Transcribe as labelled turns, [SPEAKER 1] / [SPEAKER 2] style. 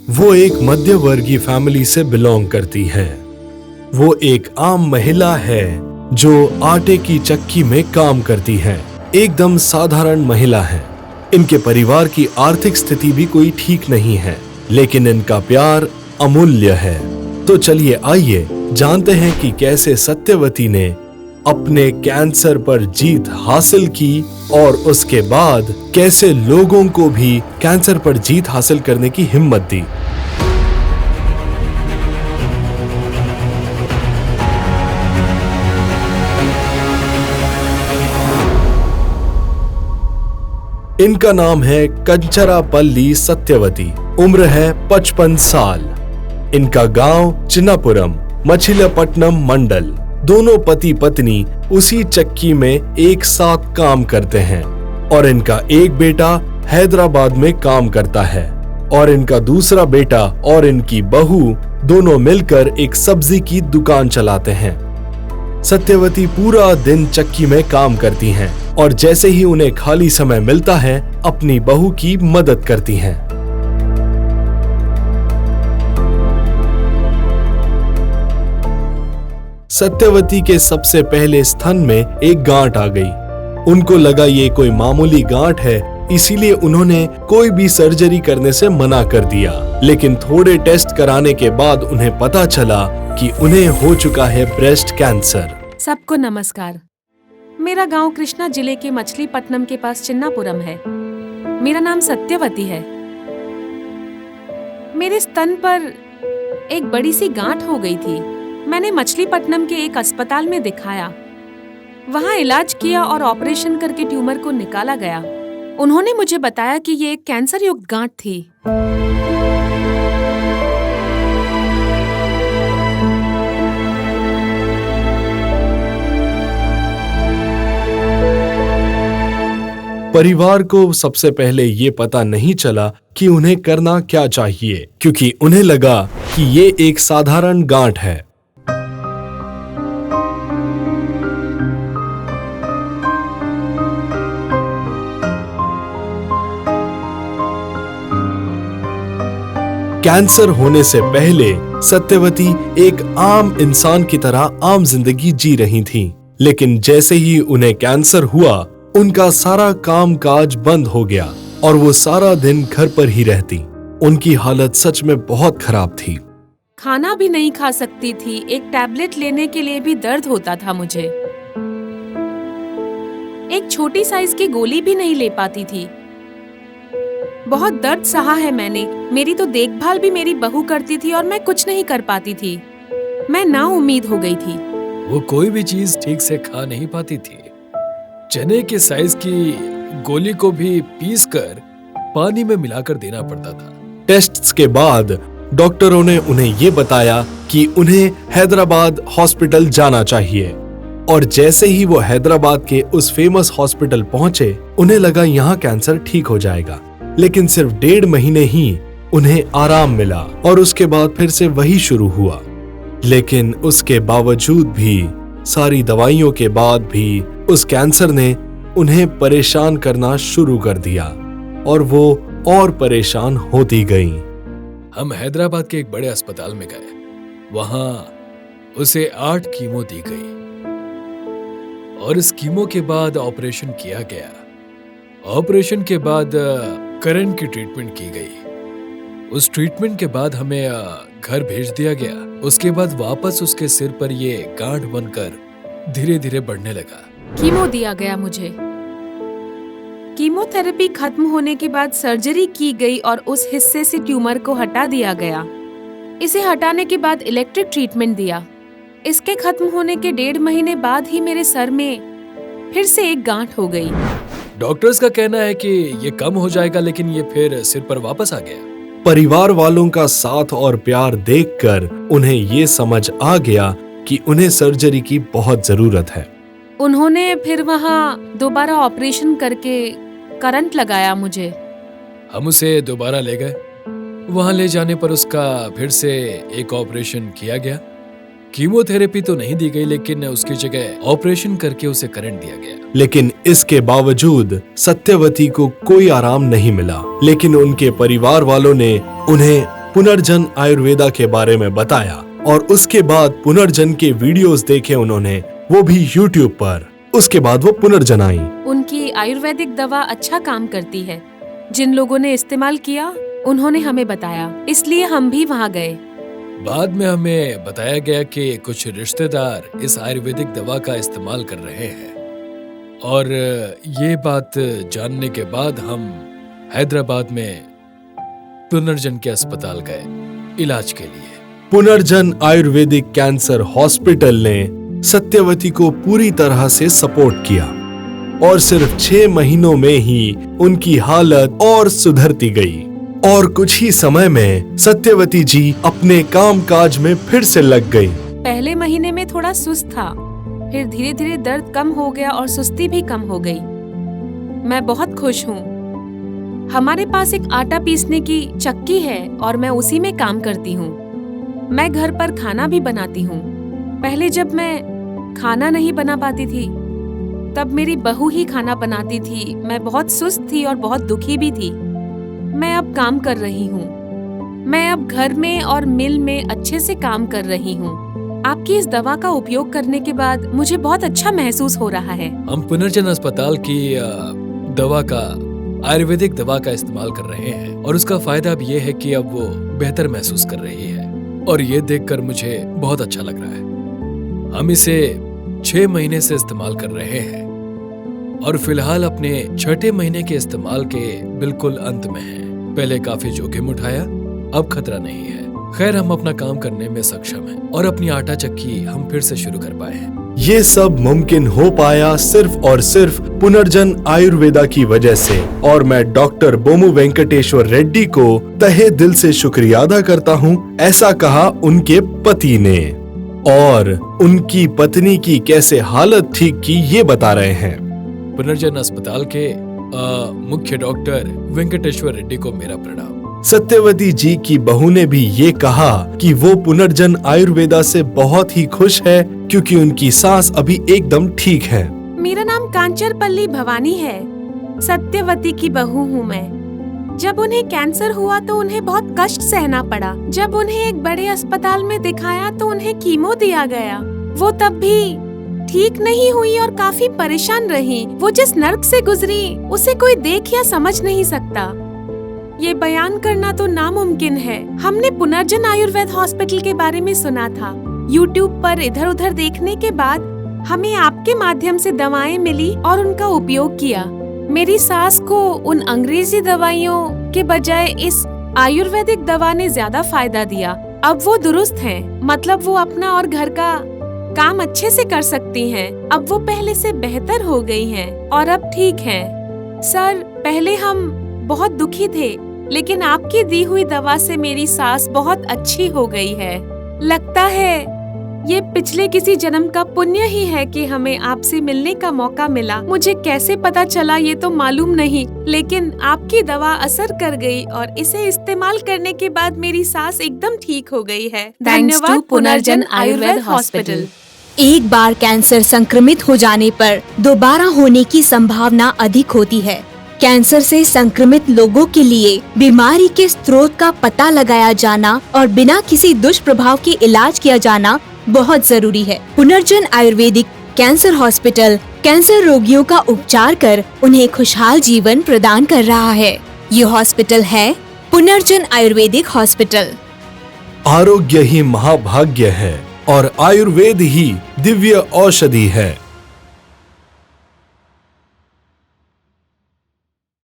[SPEAKER 1] वो एक मध्यवर्गीय फैमिली से बिलोंग करती है। वो एक आम महिला है जो आटे की चक्की में काम करती है। एकदम साधारण महिला है। इनके परिवार की आर्थिक स्थिति भी कोई ठीक नहीं है, लेकिन इनका प्यार अमूल्य है। तो चलिए आइए जानते हैं कि कैसे सत्यवती ने अपने कैंसर पर जीत हासिल की और उसके बाद कैसे लोगों को भी कैंसर पर जीत हासिल करने की हिम्मत दी। इनका नाम है कंचरापल्ली सत्यवती। उम्र है 55 साल। इनका गांव चिन्नापुरम, मछलीपट्टनम मंडल। दोनों पति पत्नी उसी चक्की में एक साथ काम करते हैं और इनका एक बेटा हैदराबाद में काम करता है और इनका दूसरा बेटा और इनकी बहू दोनों मिलकर एक सब्जी की दुकान चलाते हैं। सत्यवती पूरा दिन चक्की में काम करती हैं और जैसे ही उन्हें खाली समय मिलता है अपनी बहू की मदद करती हैं। सत्यवती के सबसे पहले स्तन में एक गांठ आ गई। उनको लगा ये कोई मामूली गांठ है, इसीलिए उन्होंने कोई भी सर्जरी करने से मना कर दिया। लेकिन थोड़े टेस्ट कराने के बाद उन्हें पता चला कि उन्हें हो चुका है ब्रेस्ट कैंसर।
[SPEAKER 2] सबको नमस्कार। मेरा गांव कृष्णा जिले के मछलीपट्टनम के पास चिन्नापुरम है। मेरा नाम सत्यवती है। मेरे स्तन पर एक बड़ी सी गांठ हो गई थी। मैंने मछलीपट्टनम के एक अस्पताल में दिखाया। वहां इलाज किया और ऑपरेशन करके ट्यूमर को निकाला गया। उन्होंने मुझे बताया कि ये एक कैंसर युक्त गांठ थी।
[SPEAKER 1] परिवार को सबसे पहले ये पता नहीं चला कि उन्हें करना क्या चाहिए, क्योंकि उन्हें लगा कि ये एक साधारण गांठ है। कैंसर होने से पहले सत्यवती एक आम इंसान की तरह आम जिंदगी जी रही थीं। लेकिन जैसे ही उन्हें कैंसर हुआ, उनका सारा काम काज बंद हो गया और वो सारा दिन घर पर ही रहती। उनकी हालत सच में बहुत खराब थी।
[SPEAKER 2] खाना भी नहीं खा सकती थी। एक टैबलेट लेने के लिए भी दर्द होता था मुझे। एक छोटी साइज की गोली भी नहीं ले पाती थी। बहुत दर्द सहा है मैंने। मेरी तो देखभाल भी मेरी बहू करती थी और मैं कुछ नहीं कर पाती थी। मैं नाउम्मीद हो गई थी।
[SPEAKER 3] वो कोई भी चीज ठीक से खा नहीं पाती थी। चने के साइज की गोली को भी पीस कर पानी में मिलाकर देना पड़ता था।
[SPEAKER 1] टेस्ट्स के बाद डॉक्टरों ने उन्हें ये बताया कि उन्हें हैदराबाद हॉस्पिटल जाना चाहिए। और जैसे ही वो हैदराबाद के उस फेमस हॉस्पिटल पहुंचे, उन्हें लगा यहाँ कैंसर ठीक हो जाएगा। लेकिन सिर्फ 1.5 महीने ही उन्हें आराम मिला और उसके बाद फिर से वही शुरू हुआ। लेकिन उसके बावजूद भी, सारी दवाइयों के बाद भी, उस कैंसर ने उन्हें परेशान करना शुरू कर दिया और वो और परेशान होती गईं।
[SPEAKER 3] हम हैदराबाद के एक बड़े अस्पताल में गए। वहां उसे 8 कीमो दी गई और इस कीमो के बाद ऑपरेशन किया गया। ऑपरेशन के बाद करंट की ट्रीटमेंट की गई। उस ट्रीटमेंट के बाद हमें घर भेज दिया गया। उसके बाद वापस उसके सिर पर ये गांठ बनकर धीरे धीरे बढ़ने लगा।
[SPEAKER 2] कीमो दिया गया मुझे। कीमोथेरेपी खत्म होने के बाद सर्जरी की गई और उस हिस्से से ट्यूमर को हटा दिया गया। इसे हटाने के बाद इलेक्ट्रिक ट्रीटमेंट दिया। इसके खत्म होने के 1.5 महीने बाद ही मेरे सर में फिर से एक गांठ हो गई।
[SPEAKER 3] डॉक्टर्स का कहना है कि ये कम हो जाएगा, लेकिन ये फिर सिर पर वापस आ गया।
[SPEAKER 1] परिवार वालों का साथ और प्यार देखकर उन्हें ये समझ आ गया कि उन्हें सर्जरी की बहुत जरूरत है।
[SPEAKER 2] उन्होंने फिर वहाँ दोबारा ऑपरेशन करके करंट लगाया मुझे।
[SPEAKER 3] हम उसे दोबारा ले गए। वहां ले जाने पर उसका फिर से एक ऑपरेशन किया गया। कीमोथेरेपी तो नहीं दी गई, लेकिन उसकी जगह ऑपरेशन करके उसे करंट दिया गया।
[SPEAKER 1] लेकिन इसके बावजूद सत्यवती को कोई आराम नहीं मिला। लेकिन उनके परिवार वालों ने उन्हें पुनर्जन आयुर्वेदा के बारे में बताया और उसके बाद पुनर्जन के वीडियोस देखे उन्होंने, वो भी यूट्यूब पर। उसके बाद वो पुनर्जन आई।
[SPEAKER 2] उनकी आयुर्वेदिक दवा अच्छा काम करती है। जिन लोगों ने इस्तेमाल किया उन्होंने हमें बताया, इसलिए हम भी वहाँ गए।
[SPEAKER 3] बाद में हमें बताया गया कि कुछ रिश्तेदार इस आयुर्वेदिक दवा का इस्तेमाल कर रहे हैं और ये बात जानने के बाद हम हैदराबाद में पुनर्जन के अस्पताल गए इलाज के लिए।
[SPEAKER 1] पुनर्जन आयुर्वेदिक कैंसर हॉस्पिटल ने सत्यवती को पूरी तरह से सपोर्ट किया और सिर्फ 6 महीनों में ही उनकी हालत और सुधरती गई और कुछ ही समय में सत्यवती जी अपने कामकाज में फिर से लग गई।
[SPEAKER 2] पहले महीने में थोड़ा सुस्त था, फिर धीरे धीरे दर्द कम हो गया और सुस्ती भी कम हो गई। मैं बहुत खुश हूँ। हमारे पास एक आटा पीसने की चक्की है और मैं उसी में काम करती हूँ। मैं घर पर खाना भी बनाती हूँ। पहले जब मैं खाना नहीं बना पाती थी तब मेरी बहू ही खाना बनाती थी। मैं बहुत सुस्त थी और बहुत दुखी भी थी। मैं अब काम कर रही हूँ। मैं अब घर में और मिल में अच्छे से काम कर रही हूँ। आपकी इस दवा का उपयोग करने के बाद मुझे बहुत अच्छा महसूस हो रहा है।
[SPEAKER 3] हम पुनर्जन अस्पताल की दवा का आयुर्वेदिक दवा का इस्तेमाल कर रहे हैं और उसका फायदा भी ये है कि अब वो बेहतर महसूस कर रही है और ये देखकर मुझे बहुत अच्छा लग रहा है। हम इसे 6 महीने से इस्तेमाल कर रहे हैं और फिलहाल अपने 6ठे महीने के इस्तेमाल के बिल्कुल अंत में हैं। पहले काफी जोखिम उठाया, अब खतरा नहीं है। खैर, हम अपना काम करने में सक्षम हैं और अपनी आटा चक्की हम फिर से शुरू कर पाए हैं।
[SPEAKER 1] ये सब मुमकिन हो पाया सिर्फ और सिर्फ पुनर्जन आयुर्वेदा की वजह से और मैं डॉक्टर बोमू वेंकटेश्वर रेड्डी को तहे दिल से शुक्रिया अदा करता हूँ। ऐसा कहा उनके पति ने और उनकी पत्नी की कैसे हालत ठीक की ये बता रहे हैं।
[SPEAKER 3] पुनर्जन अस्पताल के मुख्य डॉक्टर वेंकटेश्वर रेड्डी को मेरा प्रणाम।
[SPEAKER 1] सत्यवती जी की बहू ने भी ये कहा कि वो पुनर्जन आयुर्वेदा से बहुत ही खुश है क्योंकि उनकी सांस अभी एकदम ठीक है।
[SPEAKER 2] मेरा नाम कांचरपल्ली भवानी है। सत्यवती की बहू हूँ मैं। जब उन्हें कैंसर हुआ तो उन्हें बहुत कष्ट सहना पड़ा। जब उन्हें एक बड़े अस्पताल में दिखाया तो उन्हें कीमो दिया गया। वो तब भी ठीक नहीं हुई और काफी परेशान रही। वो जिस नर्क से गुजरी उसे कोई देख या समझ नहीं सकता। ये बयान करना तो नामुमकिन है। हमने पुनर्जन आयुर्वेद हॉस्पिटल के बारे में सुना था। यूट्यूब पर इधर उधर देखने के बाद हमें आपके माध्यम से दवाएं मिली और उनका उपयोग किया। मेरी सास को उन अंग्रेजी दवाइयों के बजाय इस आयुर्वेदिक दवा ने ज्यादा फायदा दिया। अब वो दुरुस्त हैं, मतलब वो अपना और घर का काम अच्छे से कर सकती हैं। अब वो पहले से बेहतर हो गई हैं और अब ठीक हैं। सर, पहले हम बहुत दुखी थे, लेकिन आपकी दी हुई दवा से मेरी सास बहुत अच्छी हो गई है। लगता है ये पिछले किसी जन्म का पुण्य ही है कि हमें आपसे मिलने का मौका मिला। मुझे कैसे पता चला ये तो मालूम नहीं, लेकिन आपकी दवा असर कर गई और इसे इस्तेमाल करने के बाद मेरी सास एकदम ठीक हो गई है। धन्यवाद पुनर्जन आयुर्वेद हॉस्पिटल।
[SPEAKER 4] एक बार कैंसर संक्रमित हो जाने पर दोबारा होने की संभावना अधिक होती है। कैंसर से संक्रमित लोगों के लिए बीमारी के स्रोत का पता लगाया जाना और बिना किसी दुष्प्रभाव के इलाज किया जाना बहुत जरूरी है। पुनर्जन आयुर्वेदिक कैंसर हॉस्पिटल कैंसर रोगियों का उपचार कर उन्हें खुशहाल जीवन प्रदान कर रहा है। ये हॉस्पिटल है पुनर्जन आयुर्वेदिक हॉस्पिटल।
[SPEAKER 1] आरोग्य ही महाभाग्य है और आयुर्वेद ही दिव्य औषधि है।